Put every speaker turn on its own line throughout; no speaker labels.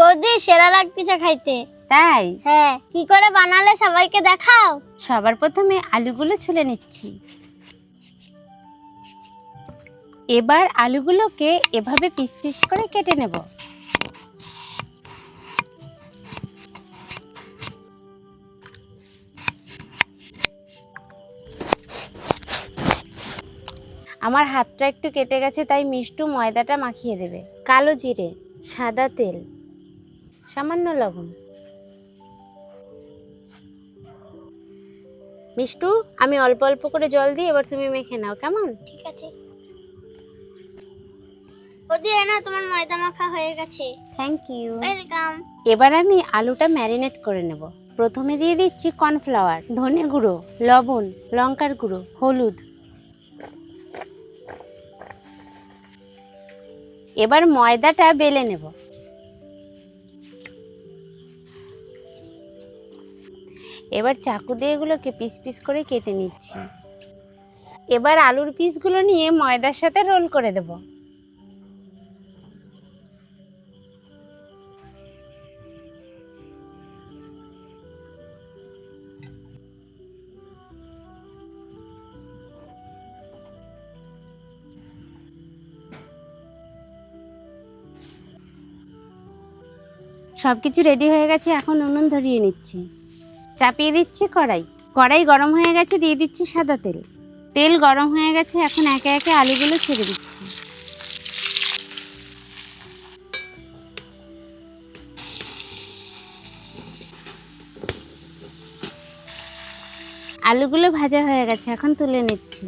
বৌদি সেরা লাগতেছে খাইতে।
তাই?
হ্যাঁ, কি করে বানালে সবাইকে দেখাও।
সবার প্রথমে আলুগুলো ছুলে নিচ্ছি। এবার আলুগুলোকে এভাবে পিস পিস করে কেটে নেব। আমার হাতটা একটু কেটে গেছে, তাই মিষ্টু ময়দাটা মাখিয়ে দেবে। কালো জিরে, সাদা তেল, সামান্য লবণ। মিষ্টু, আমি অল্প অল্প করে জল দিই, এবার তুমি মেখে নাও, কেমন?
ঠিক আছে। বৌদি এনা তোমার ময়দা মাখা হয়ে গেছে।
Thank you.
ওয়েলকাম।
এবার আমি আলুটা ম্যারিনেট করে নেব। প্রথমে দিয়ে দিচ্ছি কর্নফ্লাওয়ার, ধনে গুঁড়ো, লবণ, লঙ্কার গুঁড়ো, হলুদ। এবার ময়দাটা বেলে নেব। এবার চাকু দিয়ে এগুলোকে পিস পিস করে কেটে নিচ্ছি। এবার আলুর পিসগুলো নিয়ে ময়দার সাথে রোল করে দেব। সবকিছু রেডি হয়ে গেছে, এখন উনুন ধরিয়ে নিচ্ছি। চাপিয়ে দিচ্ছি কড়াই। কড়াই গরম হয়ে গেছে, দিয়ে দিচ্ছি সাদা তেল। তেল গরম হয়ে গেছে, এখন একে একে আলুগুলো ছেড়ে দিচ্ছি। আলুগুলো ভাজা হয়ে গেছে, এখন তুলে নিচ্ছি।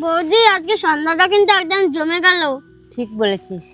বৌদি আজকে সন্ধ্যাটা কিন্তু একদম জমে গেল।
ঠিক বলেছিস।